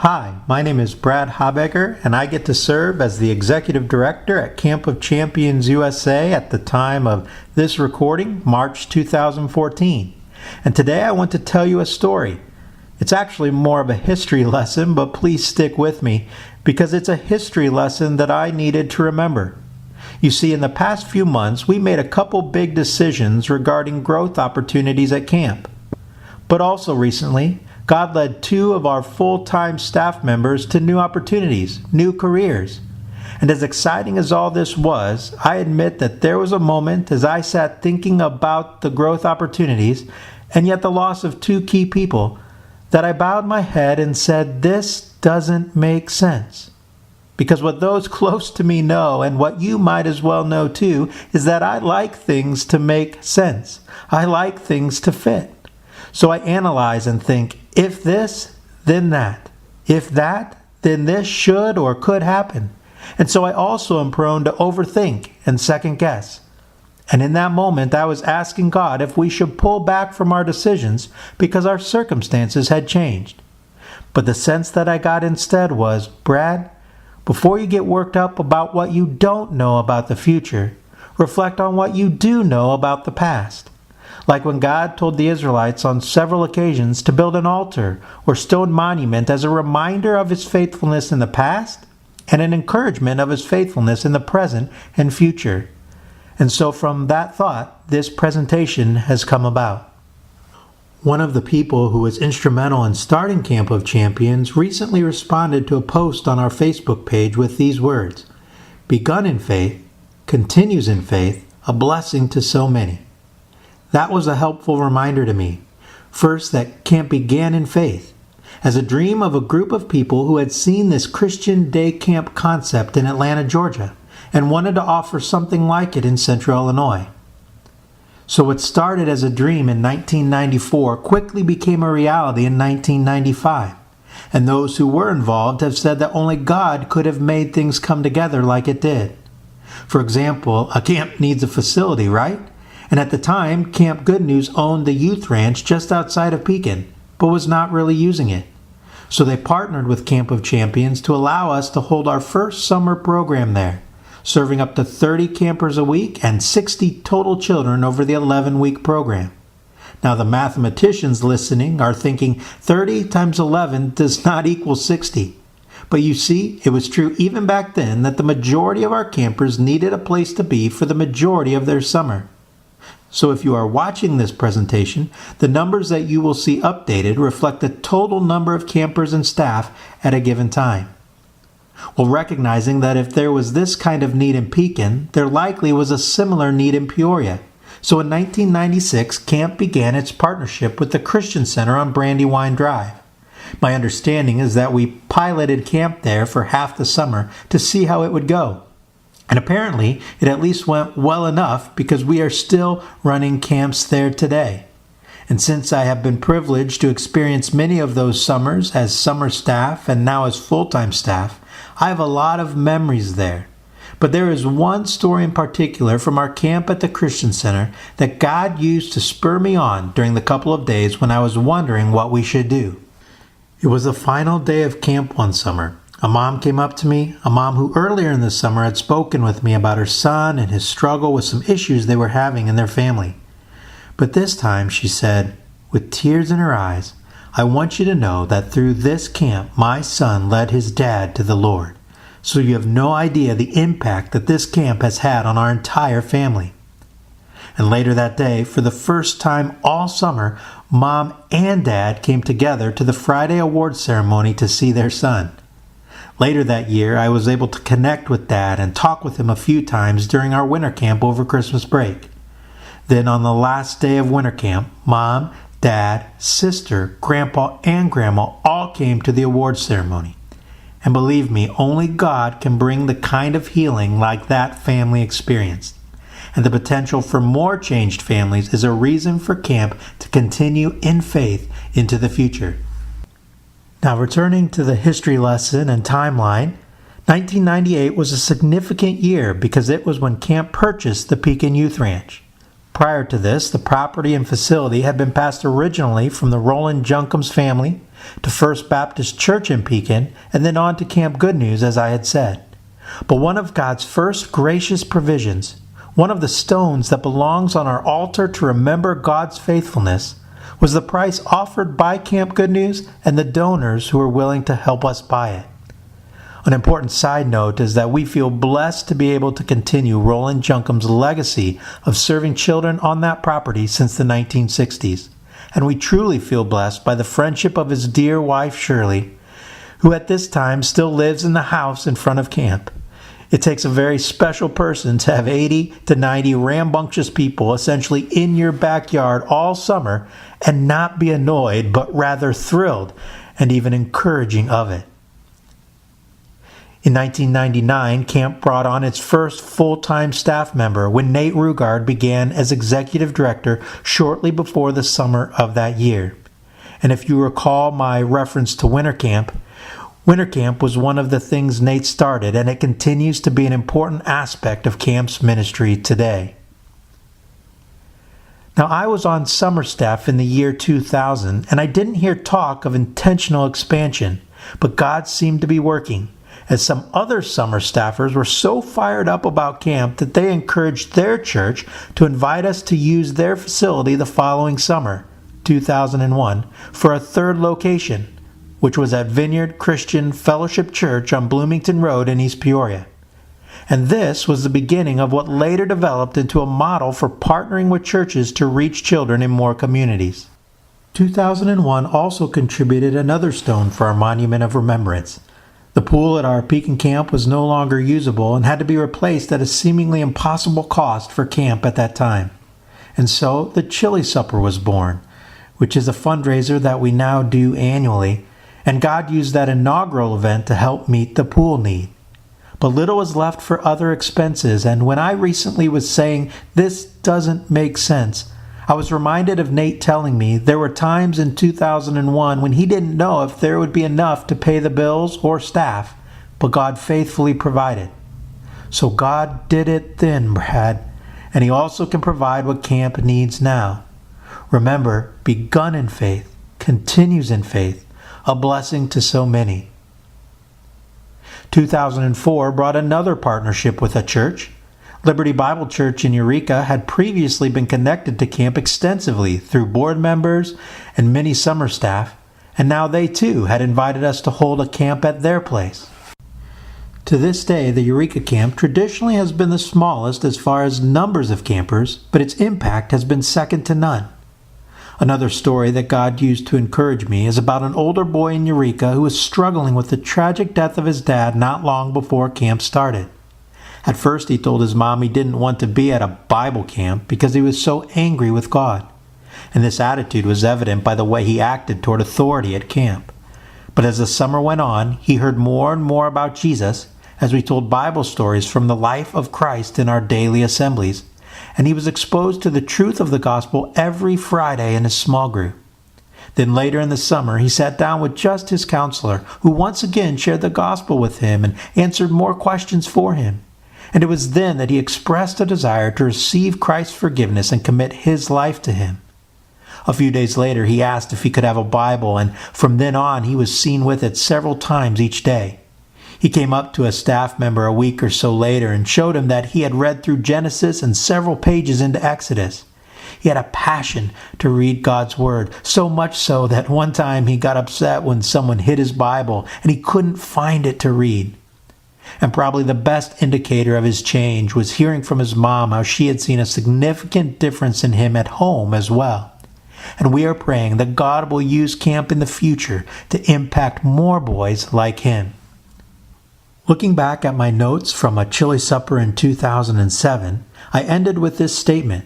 Hi, my name is Brad Habegger, and I get to serve as the Executive Director at Camp of Champions USA at the time of this recording, March 2014. And today I want to tell you a story. It's actually more of a history lesson, but please stick with me because it's a history lesson that I needed to remember. You see, in the past few months, we made a couple big decisions regarding growth opportunities at camp. But also recently, God led 2 of our full-time staff members to new opportunities, new careers. And as exciting as all this was, I admit that there was a moment as I sat thinking about the growth opportunities and yet the loss of 2 key people that I bowed my head and said, this doesn't make sense. Because what those close to me know, and what you might as well know too, is that I like things to make sense. I like things to fit. So I analyze and think, if this, then that. If that, then this should or could happen. And so I also am prone to overthink and second guess. And in that moment, I was asking God if we should pull back from our decisions because our circumstances had changed. But the sense that I got instead was, Brad, before you get worked up about what you don't know about the future, reflect on what you do know about the past. Like when God told the Israelites on several occasions to build an altar or stone monument as a reminder of His faithfulness in the past and an encouragement of His faithfulness in the present and future. And so from that thought, this presentation has come about. One of the people who was instrumental in starting Camp of Champions recently responded to a post on our Facebook page with these words, "Begun in faith, continues in faith, a blessing to so many." That was a helpful reminder to me. First, that camp began in faith, as a dream of a group of people who had seen this Christian day camp concept in Atlanta, Georgia, and wanted to offer something like it in Central Illinois. So what started as a dream in 1994 quickly became a reality in 1995. And those who were involved have said that only God could have made things come together like it did. For example, a camp needs a facility, right? And at the time, Camp Good News owned the youth ranch just outside of Pekin, but was not really using it. So they partnered with Camp of Champions to allow us to hold our first summer program there, serving up to 30 campers a week and 60 total children over the 11-week program. Now the mathematicians listening are thinking 30 times 11 does not equal 60. But you see, it was true even back then that the majority of our campers needed a place to be for the majority of their summer. So if you are watching this presentation, the numbers that you will see updated reflect the total number of campers and staff at a given time. Well, recognizing that if there was this kind of need in Pekin, there likely was a similar need in Peoria. So in 1996, camp began its partnership with the Christian Center on Brandywine Drive. My understanding is that we piloted camp there for half the summer to see how it would go. And apparently, it at least went well enough because we are still running camps there today. And since I have been privileged to experience many of those summers as summer staff and now as full-time staff, I have a lot of memories there. But there is one story in particular from our camp at the Christian Center that God used to spur me on during the couple of days when I was wondering what we should do. It was the final day of camp one summer. A mom came up to me, a mom who earlier in the summer had spoken with me about her son and his struggle with some issues they were having in their family. But this time she said, with tears in her eyes, "I want you to know that through this camp, my son led his dad to the Lord. So you have no idea the impact that this camp has had on our entire family." And later that day, for the first time all summer, Mom and Dad came together to the Friday award ceremony to see their son. Later that year, I was able to connect with Dad and talk with him a few times during our winter camp over Christmas break. Then on the last day of winter camp, Mom, Dad, sister, Grandpa, and Grandma all came to the award ceremony. And believe me, only God can bring the kind of healing like that family experienced. And the potential for more changed families is a reason for camp to continue in faith into the future. Now, returning to the history lesson and timeline, 1998 was a significant year because it was when camp purchased the Pekin Youth Ranch. Prior to this, the property and facility had been passed originally from the Roland Junkums family to First Baptist Church in Pekin and then on to Camp Good News, as I had said. But one of God's first gracious provisions, one of the stones that belongs on our altar to remember God's faithfulness, was the price offered by Camp Good News and the donors who were willing to help us buy it. An important side note is that we feel blessed to be able to continue Roland Junkum's legacy of serving children on that property since the 1960s. And we truly feel blessed by the friendship of his dear wife Shirley, who at this time still lives in the house in front of camp. It takes a very special person to have 80 to 90 rambunctious people essentially in your backyard all summer and not be annoyed, but rather thrilled and even encouraging of it. In 1999, camp brought on its first full-time staff member when Nate Rugard began as executive director shortly before the summer of that year. And if you recall my reference to winter camp was one of the things Nate started, and it continues to be an important aspect of camp's ministry today. Now, I was on summer staff in the year 2000, and I didn't hear talk of intentional expansion, but God seemed to be working, as some other summer staffers were so fired up about camp that they encouraged their church to invite us to use their facility the following summer, 2001, for a third location, which was at Vineyard Christian Fellowship Church on Bloomington Road in East Peoria. And this was the beginning of what later developed into a model for partnering with churches to reach children in more communities. 2001 also contributed another stone for our monument of remembrance. The pool at our Pekin camp was no longer usable and had to be replaced at a seemingly impossible cost for camp at that time. And so the Chili Supper was born, which is a fundraiser that we now do annually, and God used that inaugural event to help meet the pool need. But little was left for other expenses, and when I recently was saying, "This doesn't make sense," I was reminded of Nate telling me there were times in 2001 when he didn't know if there would be enough to pay the bills or staff, but God faithfully provided. So God did it then, Brad, and He also can provide what camp needs now. Remember, begun in faith, continues in faith, a blessing to so many. 2004 brought another partnership with a church. Liberty Bible Church in Eureka had previously been connected to camp extensively through board members and many summer staff, and now they too had invited us to hold a camp at their place. To this day, the Eureka camp traditionally has been the smallest as far as numbers of campers, but its impact has been second to none. Another story that God used to encourage me is about an older boy in Eureka who was struggling with the tragic death of his dad not long before camp started. At first, he told his mom he didn't want to be at a Bible camp because he was so angry with God. And this attitude was evident by the way he acted toward authority at camp. But as the summer went on, he heard more and more about Jesus as we told Bible stories from the life of Christ in our daily assemblies, and he was exposed to the truth of the gospel every Friday in his small group. Then later in the summer, he sat down with just his counselor, who once again shared the gospel with him and answered more questions for him. And it was then that he expressed a desire to receive Christ's forgiveness and commit his life to Him. A few days later, he asked if he could have a Bible, and from then on, he was seen with it several times each day. He came up to a staff member a week or so later and showed him that he had read through Genesis and several pages into Exodus. He had a passion to read God's Word, so much so that one time he got upset when someone hid his Bible and he couldn't find it to read. And probably the best indicator of his change was hearing from his mom how she had seen a significant difference in him at home as well. And we are praying that God will use camp in the future to impact more boys like him. Looking back at my notes from a Chili Supper in 2007, I ended with this statement.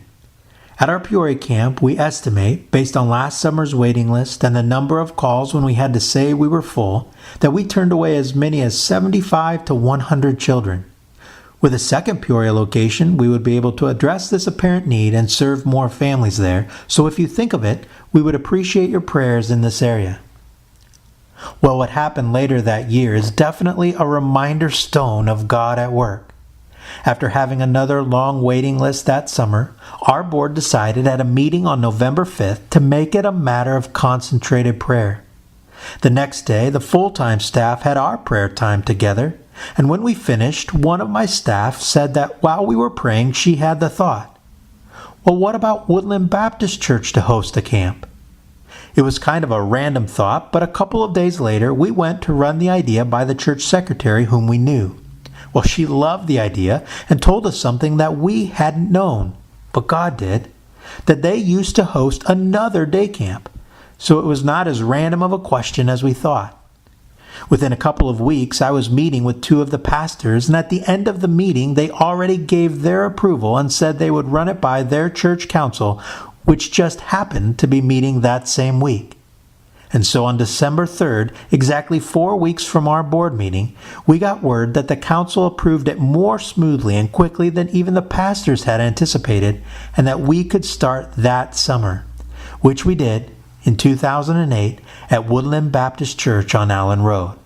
At our Peoria camp, we estimate, based on last summer's waiting list and the number of calls when we had to say we were full, that we turned away as many as 75 to 100 children. With a second Peoria location, we would be able to address this apparent need and serve more families there, so if you think of it, we would appreciate your prayers in this area. Well, what happened later that year is definitely a reminder stone of God at work. After having another long waiting list that summer, our board decided at a meeting on November 5th to make it a matter of concentrated prayer. The next day, the full-time staff had our prayer time together, and when we finished, one of my staff said that while we were praying, she had the thought, well, what about Woodland Baptist Church to host a camp? It was kind of a random thought, but a couple of days later, we went to run the idea by the church secretary whom we knew. Well, she loved the idea and told us something that we hadn't known, but God did, that they used to host another day camp. So it was not as random of a question as we thought. Within a couple of weeks, I was meeting with two of the pastors, and at the end of the meeting, they already gave their approval and said they would run it by their church council, which just happened to be meeting that same week. And so on December 3rd, exactly 4 weeks from our board meeting, we got word that the council approved it more smoothly and quickly than even the pastors had anticipated, and that we could start that summer, which we did in 2008 at Woodland Baptist Church on Allen Road.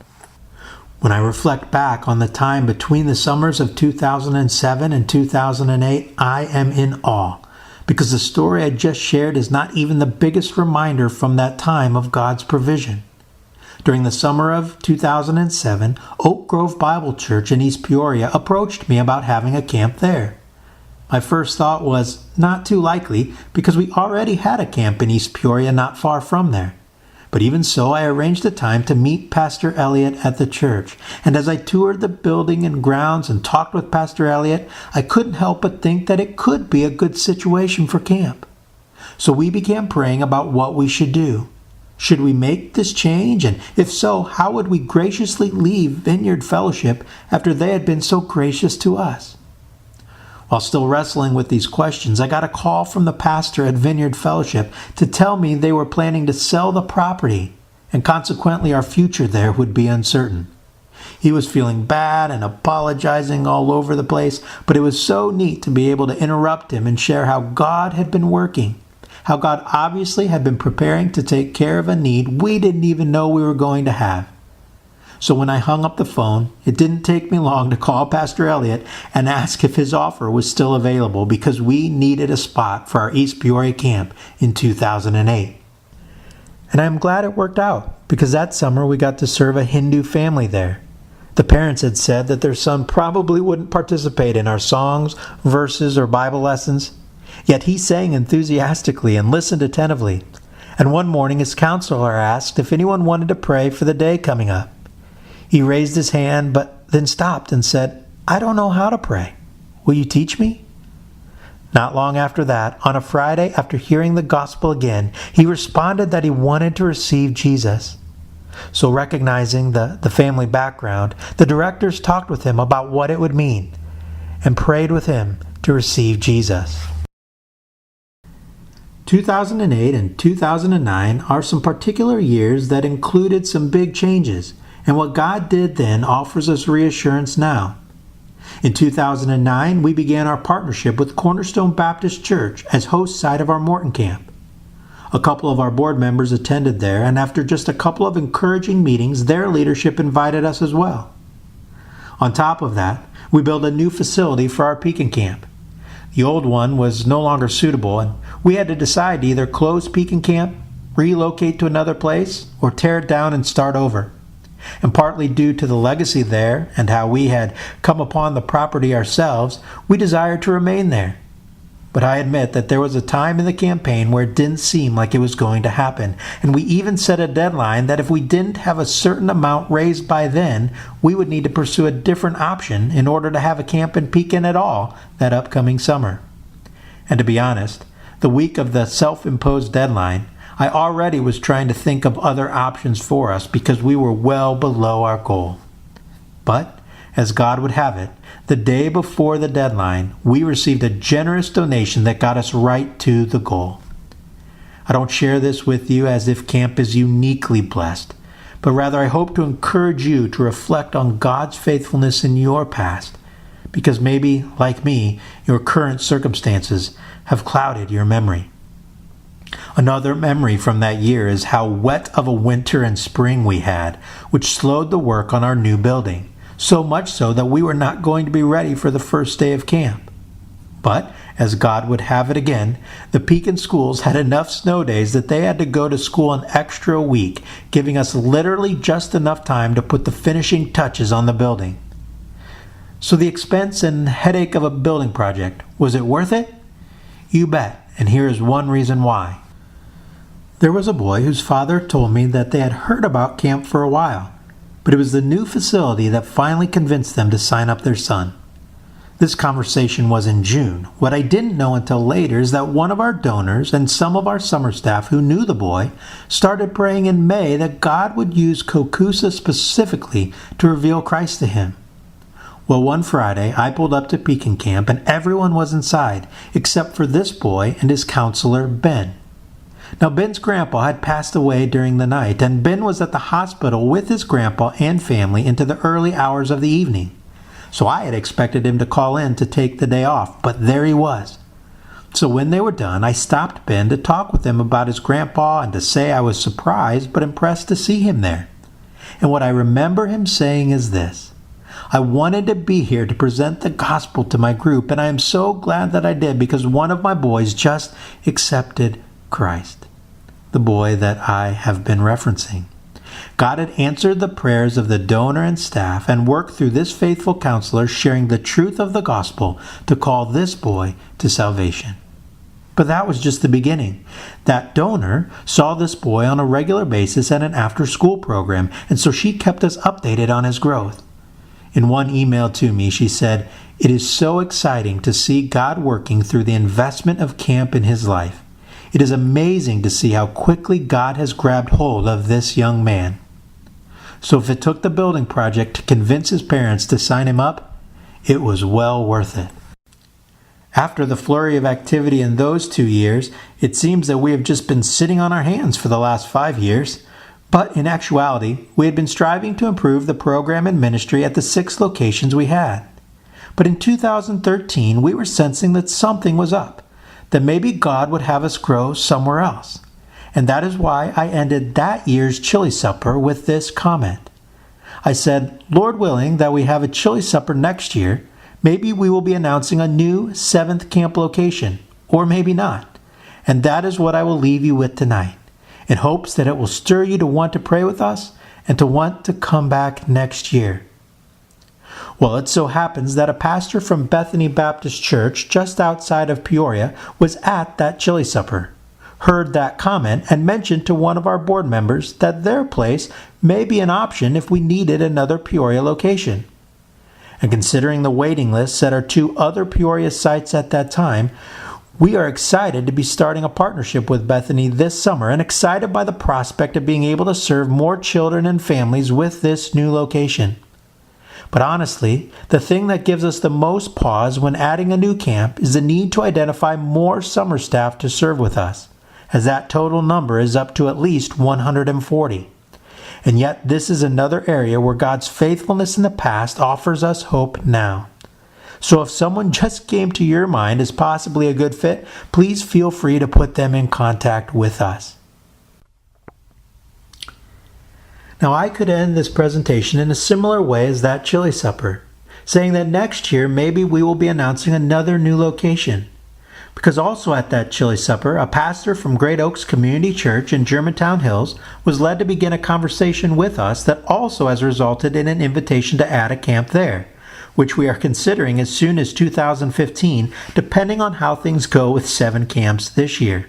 When I reflect back on the time between the summers of 2007 and 2008, I am in awe, because the story I just shared is not even the biggest reminder from that time of God's provision. During the summer of 2007, Oak Grove Bible Church in East Peoria approached me about having a camp there. My first thought was not too likely, because we already had a camp in East Peoria not far from there. But even so, I arranged a time to meet Pastor Elliott at the church. And as I toured the building and grounds and talked with Pastor Elliott, I couldn't help but think that it could be a good situation for camp. So we began praying about what we should do. Should we make this change? And if so, how would we graciously leave Vineyard Fellowship after they had been so gracious to us? While still wrestling with these questions, I got a call from the pastor at Vineyard Fellowship to tell me they were planning to sell the property, and consequently our future there would be uncertain. He was feeling bad and apologizing all over the place, but it was so neat to be able to interrupt him and share how God had been working, how God obviously had been preparing to take care of a need we didn't even know we were going to have. So when I hung up the phone, it didn't take me long to call Pastor Elliott and ask if his offer was still available, because we needed a spot for our East Peoria camp in 2008. And I'm glad it worked out, because that summer we got to serve a Hindu family there. The parents had said that their son probably wouldn't participate in our songs, verses, or Bible lessons, yet he sang enthusiastically and listened attentively. And one morning his counselor asked if anyone wanted to pray for the day coming up. He raised his hand, but then stopped and said, "I don't know how to pray. Will you teach me?" Not long after that, on a Friday after hearing the gospel again, he responded that he wanted to receive Jesus. So recognizing the family background, the directors talked with him about what it would mean and prayed with him to receive Jesus. 2008 and 2009 are some particular years that included some big changes. And what God did then offers us reassurance now. In 2009, we began our partnership with Cornerstone Baptist Church as host site of our Morton camp. A couple of our board members attended there, and after just a couple of encouraging meetings, their leadership invited us as well. On top of that, we built a new facility for our Pekin camp. The old one was no longer suitable, and we had to decide to either close Pekin camp, relocate to another place, or tear it down and start over. And partly due to the legacy there and how we had come upon the property ourselves, we desired to remain there. But I admit that there was a time in the campaign where it didn't seem like it was going to happen, and we even set a deadline that if we didn't have a certain amount raised by then, we would need to pursue a different option in order to have a camp in Pekin at all that upcoming summer. And to be honest, the week of the self-imposed deadline, I already was trying to think of other options for us because we were well below our goal. But, as God would have it, the day before the deadline, we received a generous donation that got us right to the goal. I don't share this with you as if camp is uniquely blessed, but rather I hope to encourage you to reflect on God's faithfulness in your past, because maybe, like me, your current circumstances have clouded your memory. Another memory from that year is how wet of a winter and spring we had, which slowed the work on our new building. so much so that we were not going to be ready for the first day of camp. But, as God would have it again, the Pekin schools had enough snow days that they had to go to school an extra week, giving us literally just enough time to put the finishing touches on the building. So the expense and headache of a building project, was it worth it? You bet, and here is one reason why. There was a boy whose father told me that they had heard about camp for a while, but it was the new facility that finally convinced them to sign up their son. This conversation was in June. What I didn't know until later is that one of our donors and some of our summer staff who knew the boy started praying in May that God would use COCUSA specifically to reveal Christ to him. Well, one Friday, I pulled up to Pekin camp and everyone was inside, except for this boy and his counselor, Ben. Now, Ben's grandpa had passed away during the night, and Ben was at the hospital with his grandpa and family into the early hours of the evening. So I had expected him to call in to take the day off, but there he was. So when they were done, I stopped Ben to talk with him about his grandpa and to say I was surprised but impressed to see him there. And what I remember him saying is this: I wanted to be here to present the gospel to my group, and I am so glad that I did because one of my boys just accepted Christ, the boy that I have been referencing. God had answered the prayers of the donor and staff and worked through this faithful counselor sharing the truth of the gospel to call this boy to salvation. But that was just the beginning. That donor saw this boy on a regular basis at an after-school program, and so she kept us updated on his growth. In one email to me, she said, "It is so exciting to see God working through the investment of camp in his life. It is amazing to see how quickly God has grabbed hold of this young man." So if it took the building project to convince his parents to sign him up, it was well worth it. After the flurry of activity in those 2 years, it seems that we have just been sitting on our hands for the last 5 years. But in actuality, we had been striving to improve the program and ministry at the 6 locations we had. But in 2013, we were sensing that something was up, that maybe God would have us grow somewhere else. And that is why I ended that year's chili supper with this comment. I said, Lord willing that we have a chili supper next year, maybe we will be announcing a new 7th camp location, or maybe not. And that is what I will leave you with tonight, in hopes that it will stir you to want to pray with us and to want to come back next year. Well, it so happens that a pastor from Bethany Baptist Church just outside of Peoria was at that chili supper, heard that comment, and mentioned to one of our board members that their place may be an option if we needed another Peoria location. And considering the waiting lists at our 2 other Peoria sites at that time, we are excited to be starting a partnership with Bethany this summer and excited by the prospect of being able to serve more children and families with this new location. But honestly, the thing that gives us the most pause when adding a new camp is the need to identify more summer staff to serve with us, as that total number is up to at least 140. And yet this is another area where God's faithfulness in the past offers us hope now. So if someone just came to your mind as possibly a good fit, please feel free to put them in contact with us. Now I could end this presentation in a similar way as that chili supper, saying that next year maybe we will be announcing another new location. Because also at that chili supper, a pastor from Great Oaks Community Church in Germantown Hills was led to begin a conversation with us that also has resulted in an invitation to add a camp there, which we are considering as soon as 2015, depending on how things go with 7 camps this year.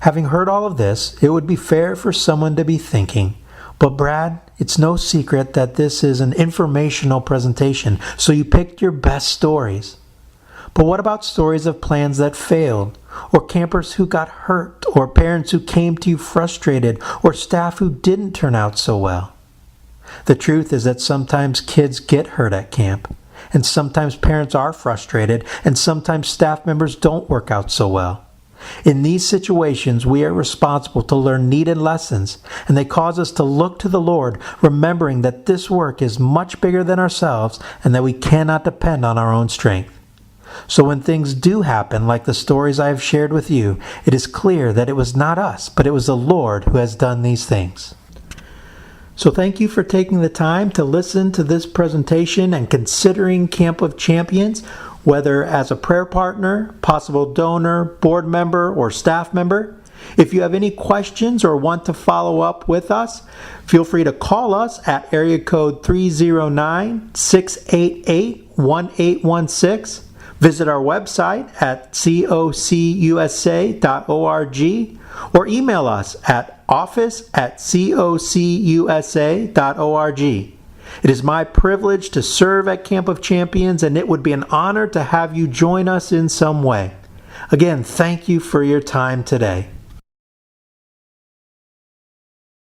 Having heard all of this, it would be fair for someone to be thinking, but Brad, it's no secret that this is an informational presentation, so you picked your best stories. But what about stories of plans that failed, or campers who got hurt, or parents who came to you frustrated, or staff who didn't turn out so well? The truth is that sometimes kids get hurt at camp, and sometimes parents are frustrated, and sometimes staff members don't work out so well. In these situations, we are responsible to learn needed lessons, and they cause us to look to the Lord, remembering that this work is much bigger than ourselves and that we cannot depend on our own strength. So when things do happen, like the stories I have shared with you, it is clear that it was not us, but it was the Lord who has done these things. So thank you for taking the time to listen to this presentation and considering Camp of Champions, whether as a prayer partner, possible donor, board member, or staff member. If you have any questions or want to follow up with us, feel free to call us at area code 309-688-1816. Visit our website at cocusa.org or email us at office@cocusa.org. It is my privilege to serve at Camp of Champions, and it would be an honor to have you join us in some way. Again, thank you for your time today.